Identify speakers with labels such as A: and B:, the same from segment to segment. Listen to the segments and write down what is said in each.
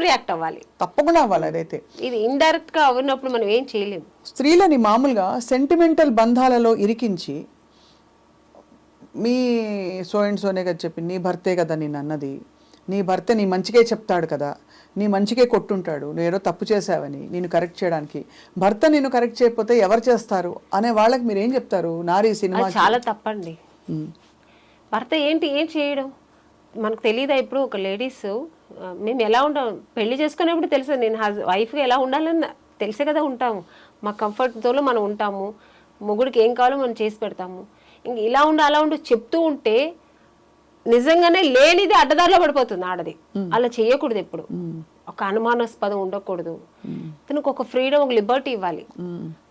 A: React అవ్వాలి,
B: తప్పకుండా అవ్వాలి. అదైతే
A: ఇది ఇండైరెక్ట్ గా అవ్వనప్పుడు మనం ఏం చేయలేము.
B: స్త్రీలని మామూలుగా sentimental బంధాలలో ఇరికించి, me so and Soane కదా చెప్పింది, నీ భర్తే కదా నేను అన్నది, నీ భర్త నీ మంచిగా చెప్తాడు కదా, నీ మంచిగా కొట్టుంటాడు, నువ్వు ఏదో తప్పు చేసావని నేను కరెక్ట్ చేయడానికి, భర్త నేను కరెక్ట్ చేయకపోతే ఎవరు చేస్తారు అనే వాళ్ళకి మీరు ఏం చెప్తారు? నారీ సినిమా
A: చాలా తప్పండి. భర్త ఏం చేయడం మనకు తెలియదా? ఇప్పుడు ఒక లేడీస్ మేము ఎలా ఉంటాం, పెళ్లి చేసుకునేప్పుడు తెలుసు, నేను వైఫ్గా ఎలా ఉండాలని తెలిసే కదా ఉంటాము. మా కంఫర్ట్తో మనం ఉంటాము, మొగుడికి ఏం కావాలో మనం చేసి పెడతాము. ఇంక ఇలా ఉండు అలా ఉండు చెప్తూ ఉంటే నిజంగానే లేనిది అడ్డదారిలో పడిపోతుంది ఆడది. అలా చేయకూడదు, ఎప్పుడు ఒక అనుమానాస్పదం ఉండకూడదు. తనకు ఒక ఫ్రీడమ్, ఒక లిబర్టీ ఇవ్వాలి.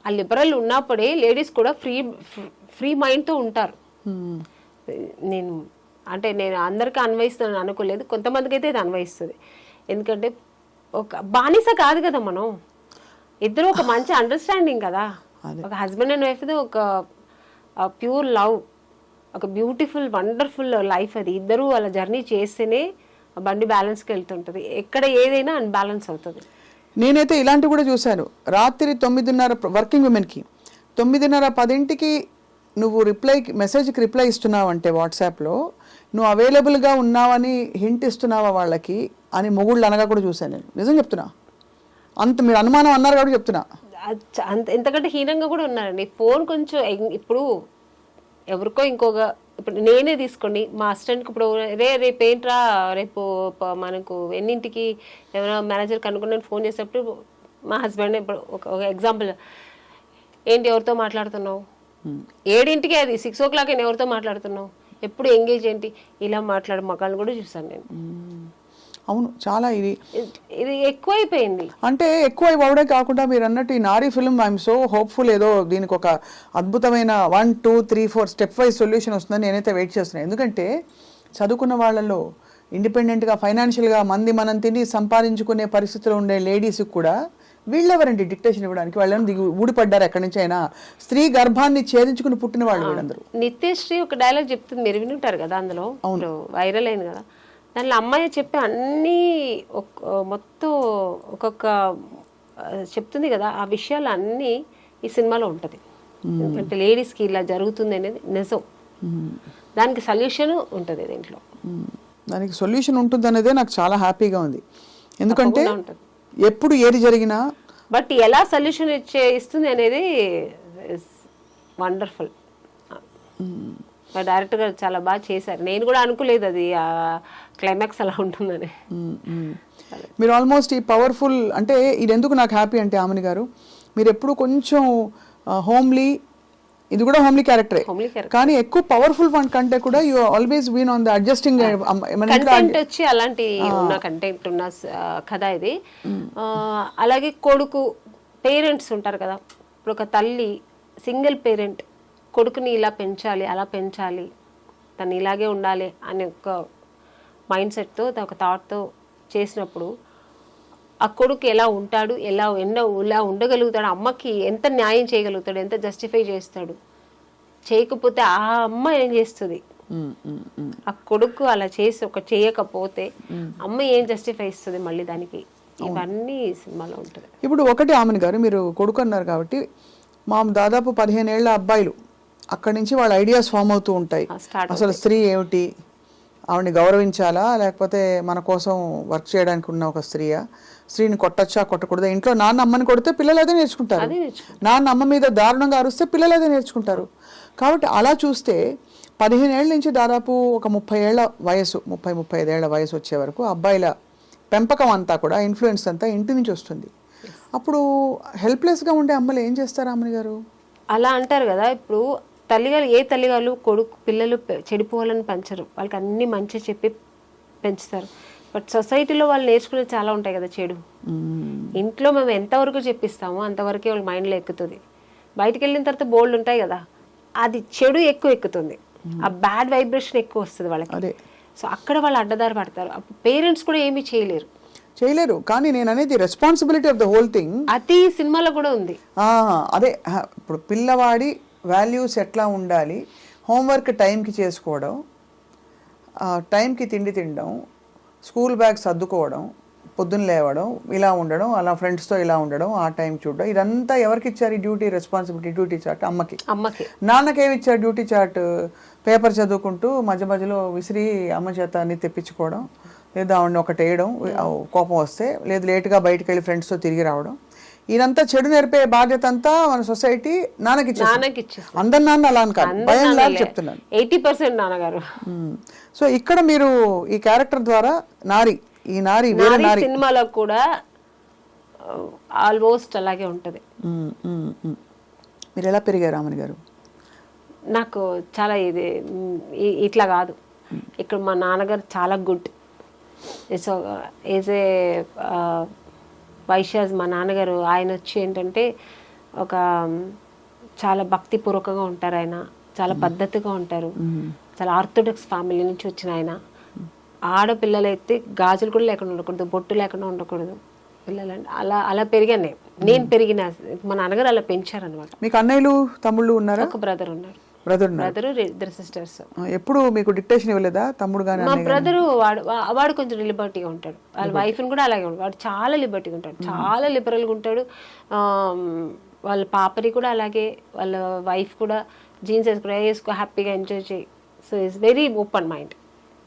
A: ఆ లిబరల్ ఉన్నప్పుడే లేడీస్ కూడా ఫ్రీ మైండ్తో ఉంటారు. నేను అందరికీ అన్వయిస్తాను అనుకోలేదు, కొంతమందికి అయితే ఇది అన్వయిస్తుంది. ఎందుకంటే ఒక బానిస కాదు కదా మనం, ఇద్దరు ఒక మంచి అండర్స్టాండింగ్ కదా. ఒక హస్బెండ్ అండ్ వైఫ్ ఒక ప్యూర్ లవ్, ఒక బ్యూటిఫుల్ వండర్ఫుల్ లైఫ్. అది ఇద్దరు వాళ్ళ జర్నీ చేస్తేనే బండి బ్యాలెన్స్కి వెళ్తుంటుంది. ఎక్కడ ఏదైనా అన్బ్యాలెన్స్ అవుతుంది.
B: నేనైతే ఇలాంటివి కూడా చూశాను. రాత్రి 9:30 వర్కింగ్ ఉమెన్కి 9:30-10కి నువ్వు మెసేజ్కి రిప్లై ఇస్తున్నావు అంటే వాట్సాప్లో నువ్వు అవైలబుల్గా ఉన్నావని హింట్ ఇస్తున్నావా వాళ్ళకి అని మొగుళ్ళు అనగా కూడా చూశాను నేను. నిజం చెప్తున్నా, అంత మీరు అనుమానం అన్నారు కాబట్టి చెప్తున్నా.
A: ఎంతకంటే హీనంగా కూడా ఉన్నారండి. ఫోన్ కొంచెం ఇప్పుడు ఎవరికో ఇప్పుడు నేనే తీసుకోండి, మా అసిస్టెంట్కి ఇప్పుడు రేపు ఏంట్రా, రేపు మనకు ఎన్నింటికి ఎవరైనా మేనేజర్కి అనుకున్నాను ఫోన్ చేసేటప్పుడు మా హస్బెండ్ ఇప్పుడు ఒక ఎగ్జాంపుల్, ఏంటి ఎవరితో మాట్లాడుతున్నావు, 7ంటికి అది 6 o'clock ఎవరితో మాట్లాడుతున్నావు, ఎప్పుడు ఎంగేజ్ ఏంటి, ఇలా మాట్లాడే మగాళ్ళని కూడా చూసాను నేను.
B: అవును, చాలా ఇది
A: ఎక్కువైపోయింది.
B: అంటే ఎక్కువ అవడే కాకుండా మీరు అన్నట్టు ఈ నారీ ఫిల్మ్ ఐఎమ్ సో హోప్ఫుల్, ఏదో దీనికి ఒక అద్భుతమైన 1, 2, 3, 4 స్టెప్ వైజ్ సొల్యూషన్ వస్తుందని నేనైతే వెయిట్ చేస్తున్నాను. ఎందుకంటే చదువుకున్న వాళ్ళలో ఇండిపెండెంట్గా ఫైనాన్షియల్గా మనం తిని సంపాదించుకునే పరిస్థితిలో ఉండే లేడీస్కి కూడా వీళ్ళెవరండి డిక్టేషన్ ఇవ్వడానికి? వాళ్ళని ఊడిపడ్డారు ఎక్కడి నుంచి అయినా, స్త్రీ గర్భాన్ని ఛేదించుకుని పుట్టిన వాళ్ళు వీళ్ళందరూ.
A: నిత్యశ్రీ ఒక డైలాగ్ చెప్తుంది, మీరు వినుంటారు కదా, అందులో వైరల్ అయింది కదా. దానిలో అమ్మాయి చెప్పే అన్నీ మొత్తం ఒక్కొక్క చెప్తుంది కదా, ఆ విషయాలు అన్నీ ఈ సినిమాలో ఉంటుంది. ఎందుకంటే లేడీస్కి ఇలా జరుగుతుంది అనేది నిజం, దానికి సొల్యూషన్ ఉంటుంది దీంట్లో.
B: దానికి సొల్యూషన్ ఉంటుంది అనేదే నాకు చాలా హ్యాపీగా ఉంది. ఎందుకంటే ఎప్పుడు ఏది జరిగినా
A: బట్ ఎలా సొల్యూషన్ ఇస్తుంది అనేది వండర్ఫుల్. డైరెక్టర్ గారు చాలా బాగా చేశారు. నేను కూడా అనుకోలేదు అది క్లైమాక్స్ అలా ఉంటుందని.
B: మీరు ఆల్మోస్ట్ ఈ పవర్ఫుల్ అంటే ఇది ఎందుకు నాకు హ్యాపీ అంటే ఆమెని గారు, మీరు ఎప్పుడు కొంచెం హోమ్లీ, ఇది కూడా హోమ్లీ క్యారెక్టరే, కానీ ఎక్కువ పవర్ఫుల్ వన్ కంటే కూడా you always been on the adjusting
A: content వచ్చి అలాంటి ఉన్న కంటెంట్ ఉన్న కథ ఇది. అలాగే కొడుకు పేరెంట్స్ ఉంటారు కదా, ఇప్పుడు ఒక తల్లి సింగిల్ పేరెంట్ కొడుకుని ఇలా పెంచాలి అలా పెంచాలి, తను ఇలాగే ఉండాలి అనే ఒక మైండ్ సెట్తో ఒక థాట్తో చేసినప్పుడు ఆ కొడుకు ఎలా ఉంటాడు, ఇలా ఉండగలుగుతాడు, అమ్మకి ఎంత న్యాయం చేయగలుగుతాడు, ఎంత జస్టిఫై చేస్తాడు, చేయకపోతే ఆ అమ్మ ఏం చేస్తుంది, ఆ కొడుకు అలా చేసి చేయకపోతే అమ్మ ఏం జస్టిఫై ఇస్తుంది మళ్ళీ దానికి, ఇవన్నీ సినిమాలో ఉంటుంది.
B: ఇప్పుడు ఒకటి ఆమెను గారు మీరు కొడుకు అన్నారు కాబట్టి దాదాపు 15 ఏళ్ల అబ్బాయిలు అక్కడి నుంచి వాళ్ళ ఐడియాస్ ఫామ్ అవుతూ ఉంటాయి. అసలు స్త్రీ ఏమిటి, ఆవిడని గౌరవించాలా లేకపోతే మన కోసం వర్క్ చేయడానికి ఉన్న ఒక స్త్రీని కొట్టచ్చా కొట్టకూడదా, ఇంట్లో నాన్న అమ్మని కొడితే పిల్లలు అదే నేర్చుకుంటారు, నాన్న అమ్మ మీద దారుణంగా అరుస్తే పిల్లలు అదే నేర్చుకుంటారు. కాబట్టి అలా చూస్తే 15 ఏళ్ళ నుంచి దాదాపు ఒక 30 ఏళ్ల వయసు 35 ఏళ్ల వయసు వచ్చే వరకు అబ్బాయిల పెంపకం అంతా కూడా ఇన్ఫ్లుయెన్స్ అంతా ఇంటి నుంచి వస్తుంది. అప్పుడు హెల్ప్లెస్గా ఉండే అమ్మలు ఏం చేస్తారు అమ్మని గారు?
A: అలా అంటారు కదా, ఇప్పుడు తల్లిగారు ఏ తల్లిగారు పిల్లలు చెడిపోవాలని పెంచరు, వాళ్ళకి అన్ని మంచి చెప్పి పెంచుతారు. బట్ సొసైటీలో వాళ్ళు నేర్చుకునేది చాలా ఉంటాయి కదా చెడు. ఇంట్లో మేము ఎంతవరకు చెప్పిస్తామో అంతవరకే వాళ్ళ మైండ్లో ఎక్కుతుంది. బయటకు వెళ్ళిన తర్వాత బోల్డ్ ఉంటాయి కదా, అది చెడు ఎక్కుతుంది, ఆ బ్యాడ్ వైబ్రేషన్ ఎక్కువ వస్తుంది వాళ్ళకి. సో అక్కడ వాళ్ళు అడ్డదారి పడతారు. పేరెంట్స్ కూడా ఏమీ చేయలేరు.
B: కానీ నేను అనేది responsibility of the whole thing
A: అది సినిమాలో కూడా ఉంది.
B: అదే ఇప్పుడు పిల్లవాడి వాల్యూస్ ఎట్లా ఉండాలి, హోంవర్క్ టైంకి చేసుకోవడం, టైంకి తిండి తినడం, స్కూల్ బ్యాగ్ సర్దుకోవడం, పొద్దున్న లేవడం, ఇలా ఉండడం, అలా ఫ్రెండ్స్తో ఇలా ఉండడం, ఆ టైం చూడడం, ఇదంతా ఎవరికి ఇచ్చారు ఈ డ్యూటీ, రెస్పాన్సిబిలిటీ, డ్యూటీ చార్ట్? అమ్మకి. నాన్నకేమి ఇచ్చారు డ్యూటీ చార్ట్? పేపర్ చదువుకుంటూ మధ్య మధ్యలో విసిరి అమ్మ చేత అన్ని తెప్పించుకోవడం, లేదా ఆవిడని ఒకటి వేయడం కోపం వస్తే, లేదు లేటుగా బయటకు వెళ్ళి ఫ్రెండ్స్తో తిరిగి రావడం. ఇదంతా చెడు నేర్పే బాధ్యత అంతా మన సొసైటీ నాన్నకి ఇచ్చేసి, అందరి నాన్న అలా అని కాదు, భయం లాగా చెప్తున్నాను,
A: 80% నాన్నగారు.
B: సో ఇక్కడ మీరు ఈ క్యారెక్టర్ ద్వారా ఈ నారి వేరే నారి
A: సినిమాలో కూడా ఆల్మోస్ట్ అలాగే ఉంటది.
B: మీరు ఎలా పెరిగారు రామని గారు?
A: నాకు చాలా ఇది ఇట్లా కాదు, ఇక్కడ మా నాన్నగారు చాలా good. So is a Vaishyas మా నాన్నగారు. ఆయన వచ్చి ఏంటంటే ఒక చాలా భక్తిపూర్వకంగా ఉంటారు, ఆయన చాలా పద్ధతిగా ఉంటారు, చాలా ఆర్థోడాక్స్ ఫ్యామిలీ నుంచి వచ్చిన ఆయన. ఆడపిల్లలైతే గాజులు కూడా లేకుండా ఉండకూడదు, బొట్టు లేకుండా ఉండకూడదు పిల్లలంటే. అలా పెరిగాను నేను పెరిగిన. మా నాన్నగారు అలా పెంచారనమాట.
B: మీకు అన్నయ్యలు తమ్ముళ్ళు ఉన్నారా?
A: ఒక బ్రదర్ ఉన్నారు.
B: బ్రదరు,
A: ఇద్దరు సిస్టర్స్.
B: ఎప్పుడు మీకు డిక్టేషన్ ఇవ్వలేదా తమ్ముడు గానీ?
A: మా బ్రదరు వాడు కొంచెం లిబర్టీగా ఉంటాడు, వాళ్ళ వైఫ్ని కూడా అలాగే ఉంటాడు. వాడు చాలా లిబర్టీగా ఉంటాడు, చాలా లిబరల్గా ఉంటాడు. వాళ్ళ పాపని కూడా అలాగే, వాళ్ళ వైఫ్ కూడా జీన్స్ వేసుకో హ్యాపీగా ఎంజాయ్ చేయి. So is very open mind.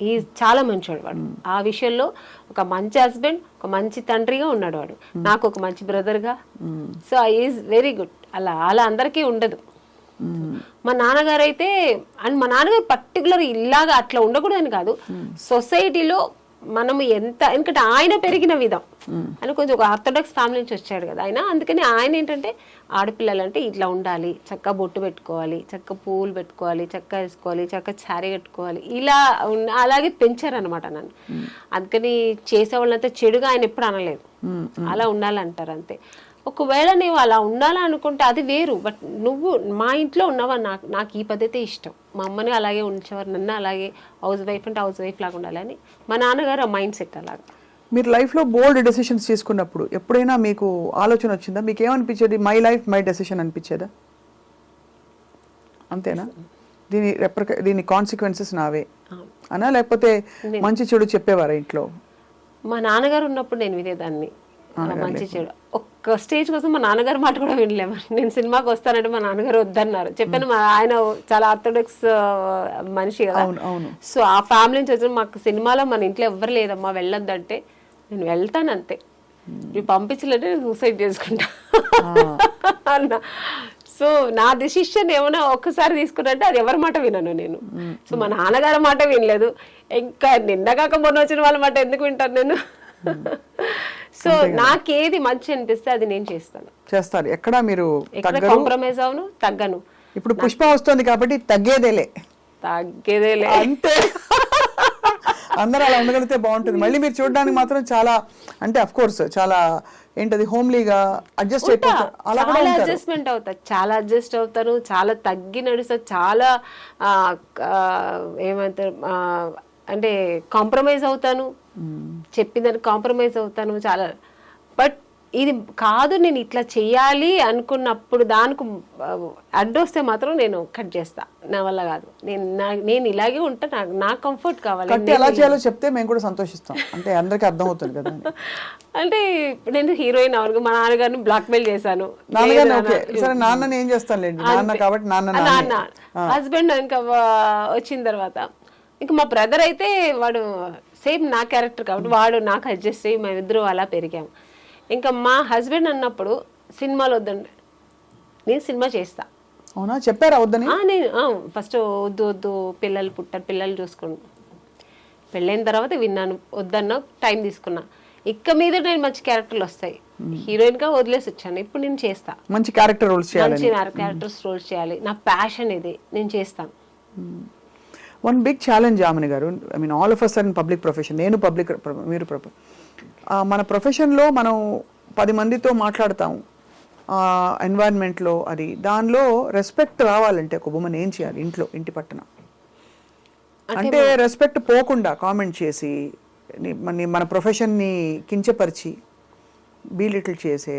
A: ఈ చాలా మంచివాడు వాడు. ఆ విషయంలో ఒక మంచి హస్బెండ్, ఒక మంచి తండ్రిగా ఉన్నాడు వాడు. నాకు ఒక మంచి బ్రదర్గా. So is very good. అలా అందరికీ ఉండదు. మా నాన్నగారు అయితే, అండ్ మా నాన్నగారు పర్టికులర్ ఇలాగా అట్లా ఉండకూడదని కాదు, సొసైటీలో మనము ఎందుకంటే ఆయన పెరిగిన విధం, ఆయన కొంచెం ఒక ఆర్థోడాక్స్ ఫ్యామిలీ నుంచి వచ్చాడు కదా ఆయన. అందుకని ఆయన ఏంటంటే ఆడపిల్లలంటే ఇట్లా ఉండాలి, చక్కగా బొట్టు పెట్టుకోవాలి, చక్కగా పువ్వులు పెట్టుకోవాలి, చక్కగా వేసుకోవాలి, చక్కగా శారీ కట్టుకోవాలి, ఇలా అలాగే పెంచారనమాట నన్ను. అందుకని చేసేవాళ్ళంతా చెడుగా ఆయన ఎప్పుడు అనలేదు, అలా ఉండాలంటారు అంతే. ఒకవేళ నువ్వు అలా ఉండాలనుకుంటే అది వేరు, బట్ నువ్వు మా ఇంట్లో ఉన్నావా, నాకు ఈ పద్ధతి ఇష్టం. మా అమ్మని అలాగే ఉంచేవారు, నన్ను అలాగే హౌస్ వైఫ్ అంటే హౌస్ వైఫ్ లాగా ఉండాలని. మా నాన్నగారు ఆ మైండ్ సెట్ అలాగా.
B: మీరు లైఫ్లో బోల్డ్ డెసిషన్స్ తీసుకున్నప్పుడు ఎప్పుడైనా మీకు ఆలోచన వచ్చిందా? మీకు ఏమనిపించేది? మై లైఫ్ మై డెసిషన్ అనిపించేదా? అంతేనా? దీని కాన్సిక్వెన్సెస్ నావే అనా, లేకపోతే మంచి చెడు చెప్పేవారా ఇంట్లో?
A: మా నాన్నగారు ఉన్నప్పుడు నేను వినేదాన్ని, మంచి చెడు. ఒక్క స్టేజ్ కోసం మా నాన్నగారు మాట కూడా వినలేము. నేను సినిమాకి వస్తానంటే మా నాన్నగారు వద్దన్నారు. చెప్పాను, ఆయన చాలా ఆర్థోడాక్స్ మనిషి కదా. సో ఆ ఫ్యామిలీ నుంచి వచ్చిన మాకు సినిమాలో మన ఇంట్లో ఎవ్వరు లేదమ్మా వెళ్ళొద్దంటే నేను వెళ్తాను అంతే, నువ్వు పంపించలేదంటే నేను సూసైడ్ చేసుకుంటా అన్న. సో నా డెసిషన్ ఏమైనా ఒక్కసారి తీసుకున్నట్టే అది ఎవరి మాట వినను నేను. సో మా నాన్నగారి మాట వినలేదు, ఇంకా నిన్నగాక మొన్న వచ్చిన వాళ్ళ మాట ఎందుకు వింటాను నేను? సో నాకేది మంచి అనిపిస్తే అది నేను చేస్తారు. ఎక్కడ మీరు కాంప్రమైజ్ అవును, తగ్గను.
B: ఇప్పుడు పుష్ప వస్తుంది కాబట్టి తగ్గేదేలే అంతే. అందరూ అలా ఉండగలిగితే బాగుంటుంది. మళ్ళీ మీరు చూడడానికి మాత్రం చాలా, అంటే అఫ్ కోర్స్ చాలా ఏంటది హోమ్లీగా అడ్జస్ట్ అయిపోతారు.
A: చాలా అడ్జస్ట్మెంట్ అవుతారు, చాలా అడ్జస్ట్ అవుతారు, చాలా తగ్గి నడుస్తారు, చాలా ఏమంటారు అంటే కాంప్రమైజ్ అవుతాను, చెప్పిందని కాంప్రమైజ్ అవుతాను చాలా. బట్ ఇది కాదు, నేను ఇట్లా చెయ్యాలి అనుకున్నప్పుడు దానికి అడ్డొస్తే మాత్రం నేను కట్ చేస్తా. నా వల్ల కాదు, నేను ఇలాగే ఉంటా, నా కంఫర్ట్ కావాలి.
B: ఎలా చేయాలో చెప్తే మేము కూడా సంతోషిస్తాం, అంటే అందరికీ అర్థం అవుతుంది కదా.
A: అంటే నేను హీరోయిన్ అవను, మా నాన్నగారిని బ్లాక్ మెయిల్ చేశాను.
B: నాన్నని ఏం చేస్తానులేండి, నాన్న కాబట్టి
A: నాన్న హస్బెండ్ ఇంకా వచ్చిన తర్వాత ఇంకా మా బ్రదర్ అయితే వాడు సేమ్ నా క్యారెక్టర్ కాబట్టి వాడు నాకు అడ్జస్ట్ అయ్యి మేమిద్దరు అలా పెరిగాము. ఇంకా మా హస్బెండ్ అన్నప్పుడు సినిమాలు వద్దండి, నేను సినిమా చేస్తా.
B: అవునా, చెప్పారా వద్దని?
A: నేను ఫస్ట్ వద్దు పిల్లలు పుట్టారు, పిల్లలు చూసుకోండి. పెళ్ళైన తర్వాత విన్నాను, వద్దన్నా టైం తీసుకున్నా. ఇక మీద నేను మంచి క్యారెక్టర్లు వస్తాయి, హీరోయిన్ గా వదిలేసి వచ్చాను. ఇప్పుడు నేను చేస్తా,
B: మంచి క్యారెక్టర్ రోల్స్ చేయాలి,
A: మంచి క్యారెక్టర్స్ రోల్స్ చేయాలి, నా ప్యాషన్ ఇది, నేను చేస్తాను.
B: వన్ బిగ్ ఛాలెంజ్ ఆమెని గారు, I mean all of us are in public profession. నేను పబ్లిక్, మీరు మన ప్రొఫెషన్లో మనం 10 మందితో మాట్లాడతాము, ఎన్వైరన్మెంట్లో, అది దానిలో రెస్పెక్ట్ రావాలంటే ఒక ఉమెన్ ఏం చేయాలి? ఇంటి పట్టున అంటే రెస్పెక్ట్ పోకుండా కామెంట్ చేసి మన ప్రొఫెషన్ని కించపరిచి బీలిటిల్ చేసే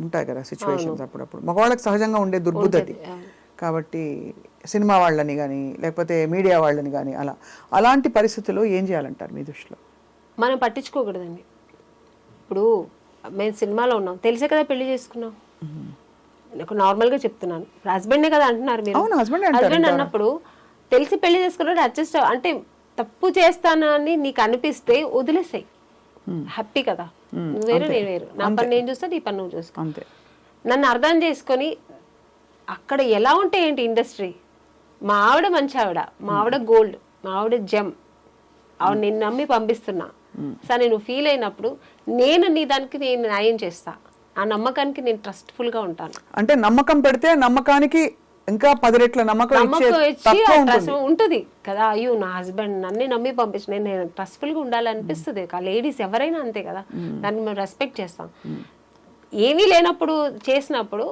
B: ఉంటాయి కదా సిచ్యువేషన్స్ అప్పుడప్పుడు. మగవాళ్ళకి సహజంగా ఉండే దుర్బుద్ధి. కాబట్టి సినిమా వాళ్ళని కానీ లేకపోతే మీడియా వాళ్ళని కానీ అలాంటి పరిస్థితుల్లో ఏం చేయాలంటారు మీ దృష్టిలో?
A: మనం పట్టించుకోకూడదండి. ఇప్పుడు మేము సినిమాలో ఉన్నాం, తెలిసే కదా పెళ్లి చేసుకున్నాం. నాకు నార్మల్గా చెప్తున్నాను, హస్బెండే కదా అంటున్నారు మీరు.
B: అవును, husband అంటారు
A: హస్బెండ్ అన్నప్పుడు తెలిసి పెళ్లి చేసుకున్నాడు, అడ్జస్ట్ అంటే తప్పు చేస్తానని నీకు అనిపిస్తే వదిలేసాయి, హ్యాపీ కదా. నువ్వు వేరు నేను వేరు, నా పని నేను చూస్తా, నీ పని నువ్వు చూసుకో.
B: అంతే.
A: నన్ను అర్థం చేసుకొని అక్కడ ఎలా ఉంటే ఏంటి ఇండస్ట్రీ, మా ఆవిడ మంచి ఆవిడ, మా ఆవిడ గోల్డ్, మా ఆవిడ జెమ్, ఆవిడ నేను నమ్మి పంపిస్తున్నా. సరే నువ్వు ఫీల్ అయినప్పుడు నేను నీ దానికి నేను న్యాయం చేస్తా, ఆ నమ్మకానికి నేను ట్రస్ట్ఫుల్ గా ఉంటాను.
B: అంటే నమ్మకం పెడితే నమ్మకానికి ఇంకా 10 రెట్ల నమ్మకం
A: ట్రస్ట్ ఉంటుంది కదా. అయ్యో నా హస్బెండ్ నన్ను నమ్మి పంపించిన, నేను ట్రస్ట్ఫుల్ గా ఉండాలనిపిస్తుంది. లేడీస్ ఎవరైనా అంతే కదా, దాన్ని మేము రెస్పెక్ట్ చేస్తాం. ఏమీ లేనప్పుడు చేసినప్పుడు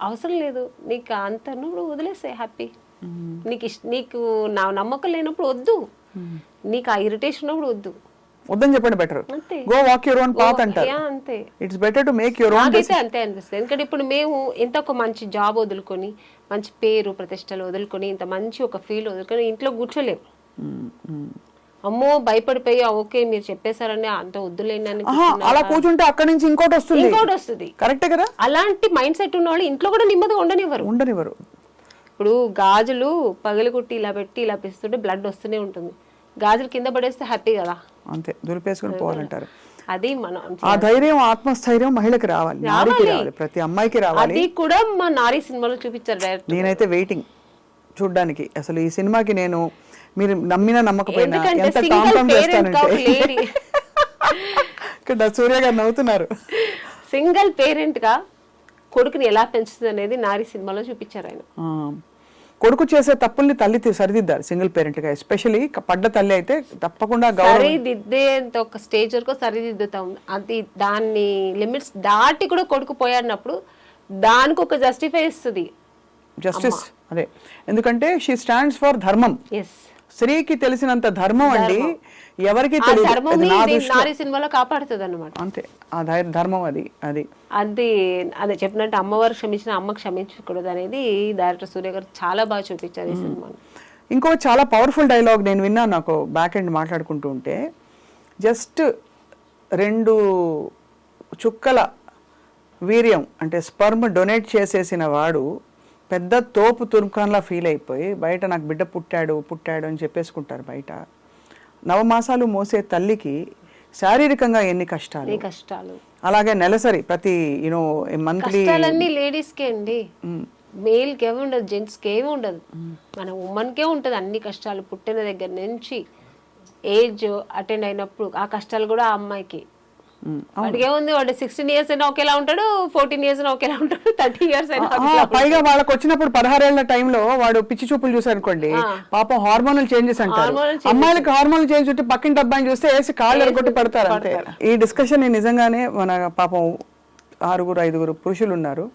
A: అవసరం లేదు నీకు అంత, నువ్వు వదిలేసే హ్యాపీ. నీకు నా నమ్మకం లేనప్పుడు వద్దు, నీకు ఆ ఇరిటేషన్ ఉన్నప్పుడు వద్దు,
B: వద్దని చెప్పండి. Better go walk your own path అంటారు.
A: అంతే,
B: it's better to make your own.
A: నాకైతే అంతే అనిపిస్తుంది. ఎందుకంటే ఇప్పుడు మేము ఎంత ఒక మంచి జాబ్ వదులుకొని, మంచి పేరు ప్రతిష్టలు వదులుకొని, ఇంత మంచి ఒక ఫీల్ వదులుకొని ఇంట్లో కూర్చోలేము. అమ్మో భయపడిపోయి ఓకే మీరు చెప్పేశారని అంత వద్దులేని
B: అలా కూర్చుంటే అక్కడి నుంచి ఇంకోటి వస్తుంది. కరెక్టే కదా. అలాంటి
A: మైండ్ సెట్ ఉన్న వాళ్ళు ఇంట్లో కూడా నెమ్మదిగా ఉండనివ్వరు. ఇప్పుడు గాజులు పగలగొట్టి ఇలా పెట్టి ఇలా పిస్తుంటే బ్లడ్ వస్తూనే ఉంటుంది, గాజులు కింద పడేస్తే హ్యాపీ కదా.
B: అంతే, దులిపేసుకుని పోవాలంటారు.
A: అది మనం
B: ఆ ధైర్యం, ఆత్మస్థైర్యం మహిళకి రావాలి, ప్రతి అమ్మాయికి రావాలి.
A: అది కూడా మా నారీ సినిమాలో చూపించారు డైరెక్ట్.
B: నేనైతే వెయిటింగ్ చూడ్డానికి. అసలు ఈ సినిమాకి నేను, మీరు నమ్మినా నమ్మకపోయినా ఎంత టామ్ చేస్తానంటే ఇక్కడ సూర్య గారు నవ్వుతున్నారు.
A: సింగిల్ పేరెంట్ గా కొడుకుని ఎలా పెంచుతుంది అనేది నారీ సినిమాలో చూపించారు ఆయన.
B: కొడుకు చేసే తప్పుల్ని తల్లి సరిదిద్దారు సింగిల్ పేరెంట్ గా. ఎస్పెషల్లీ పడ్డ తల్లి అయితే తప్పకుండా
A: సరిదిద్దేంత ఒక స్టేజ్ వరకు సరిదిద్దుతాం. అది దాన్ని లిమిట్స్ దాటి కూడా కొడుకు పోయాడినప్పుడు దానికి ఒక జస్టిఫై ఇస్తుంది
B: జస్టిస్. అదే, ఎందుకంటే షీ స్టాండ్స్ ఫర్ ధర్మం. స్త్రీకి తెలిసినంత ధర్మం అండి ఎవరికి
A: నారీ సినిమాలో కాపాడుతుంది అన్నమాట.
B: అంతే, ఆ ధర్మం అది అది
A: అది అదే చెప్పినట్టు అమ్మవారు క్షమించిన అమ్మ క్షమించకూడదు అనేది డైరెక్టర్ సూర్య గారు చాలా బాగా చూపించారు ఈ సినిమాని.
B: ఇంకో చాలా పవర్ఫుల్ డైలాగ్ నేను విన్నాను, నాకు బ్యాక్ ఎండ్ మాట్లాడుకుంటూ ఉంటే, జస్ట్ 2 చుక్కల వీర్యం అంటే స్పర్మ్ డొనేట్ చేసేసిన వాడు పెద్ద తోపు తుర్ఖాన్లా ఫీల్ అయిపోయి బయట నాకు బిడ్డ పుట్టాడు అని చెప్పేసుకుంటారు బయట. 9 మాసాలు మోసే తల్లికి శారీరకంగా ఎన్ని కష్టాలు, అలాగే నెలసరి ప్రతి మంత్లీ
A: లేడీస్ కే అండి, మేల్ కి ఏమి ఉండదు, జెంట్స్ కి ఏమి ఉండదు, మన ఉమెన్ కే ఉంటది అన్ని కష్టాలు. పుట్టిన దగ్గర నుంచి ఏజ్ అటెండ్ అయినప్పుడు ఆ కష్టాలు కూడా ఆ అమ్మాయికి. వాడికి ఏముంది, వాడు 16 years అయినా ఒకేలా ఉంటాడు, 14 years అయినా ఒకేలా ఉంటాడు, 30 years అయినా.
B: పైగా వాళ్ళకి వచ్చినప్పుడు 16 ఏళ్ల టైంలో వాడు పిచ్చి చూపులు చూసారు అనుకోండి, పాపం హార్మోనల్ చేంజెస్ అంటారు. అమ్మాయిలకి హార్మోనల్ చేంజ్ ఉంటే పక్కింటి అబ్బాయిని చూస్తే వేసి కాళ్ళు ఎరగొట్టి పడతారు అంతే. ఈ డిస్కషన్ నిజంగానే మన పాపం 6-5 పురుషులు ఉన్నారు,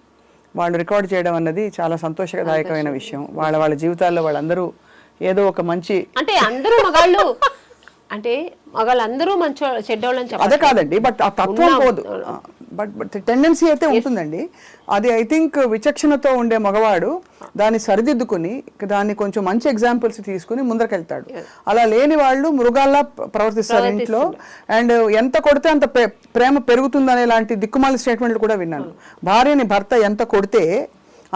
B: వాళ్ళు రికార్డ్ చేయడం అన్నది చాలా సంతోషదాయకమైన విషయం. వాళ్ళ జీవితాల్లో వాళ్ళందరూ ఏదో ఒక మంచి,
A: అంటే అందరూ మగాళ్ళు అంటే మగాళ్ళందరూ మంచి చెడ్డోళ్ళని చెప్పాలి,
B: అదే కాదండి. బట్ ఆ తత్వం పోదు, బట్ టెండెన్సీ అయితే ఉంటుందండి. అది ఐ థింక్ విచక్షణతో ఉండే మగవాడు దాన్ని సరిదిద్దుకుని దాన్ని కొంచెం మంచి ఎగ్జాంపుల్స్ తీసుకుని ముందరకెళ్తాడు. అలా లేని వాళ్ళు మృగాల్లా ప్రవర్తిస్తారు ఇంట్లో. అండ్ ఎంత కొడితే అంత ప్రేమ పెరుగుతుందనే లాంటి దిక్కుమాలి స్టేట్మెంట్లు కూడా విన్నాను. భార్యని భర్త ఎంత కొడితే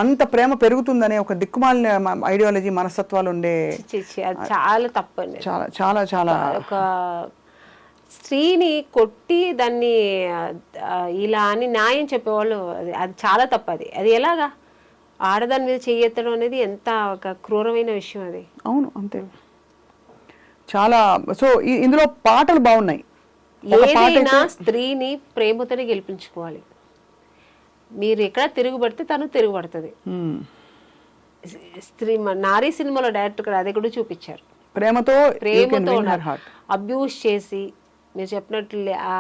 B: అంత ప్రేమ పెరుగుతుందనే ఒక దిక్కుమాలిన ఐడియాలజీ, మనస్తత్వాలు ఉండే,
A: చాలా తప్పండి.
B: చాలా చాలా చాలా
A: ఒక స్త్రీని కొట్టి దాన్ని ఇలా అని న్యాయం చెప్పేవాళ్ళు, అది చాలా తప్పది. అది ఎలాగా ఆడదాని మీద చెయ్యెత్తడం అనేది ఎంత ఒక క్రూరమైన విషయం అది.
B: అవును, అంతే. చాలా. సో ఇందులో పాటలు బాగున్నాయి.
A: ఏదైనా స్త్రీని ప్రేమతోనే గెలిపించుకోవాలి. మీరు ఎక్కడ తిరుగుబడితే తను తిరుగుబడుతుంది. స్త్రీ నారీ సినిమాలో డైరెక్టర్ గారు అది కూడా చూపించారు.
B: ప్రేమతో
A: అబ్యూస్ చేసి మీరు చెప్పినట్లు ఆ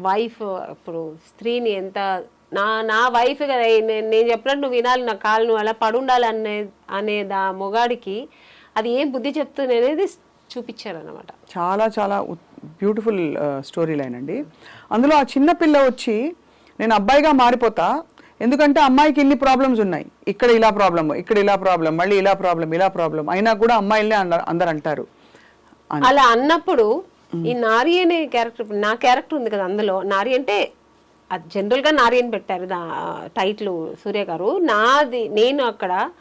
A: వైఫ్, ఇప్పుడు స్త్రీని ఎంత నా వైఫ్ కదా, నేను చెప్పినట్టు నువ్వు వినాలి, నా కాళ్ళు నువ్వు అలా పడుండాలి అనే మొగాడికి అది ఏం బుద్ధి చెప్తుంది అనేది చూపించారు అనమాట.
B: చాలా చాలా బ్యూటిఫుల్ స్టోరీ లైన్ అండి. అందులో ఆ చిన్న పిల్ల వచ్చి నేను అబ్బాయిగా మారిపోతా, ఎందుకంటే అమ్మాయికి ఇన్ని ప్రాబ్లమ్స్ ఉన్నాయి, ఇక్కడ ఇలా ప్రాబ్లమ్, ఇక్కడ ఇలా ప్రాబ్లం, మళ్ళీ ఇలా ప్రాబ్లం అయినా కూడా అమ్మాయిల్ని అందరు అంటారు.
A: అలా అన్నప్పుడు ఈ నారి అనే క్యారెక్టర్, నా క్యారెక్టర్ ఉంది కదా అందులో, నారి అంటే అది జనరల్ గా నారి అని పెట్టారు టైటిల్ సూర్య గారు. నేను అక్కడ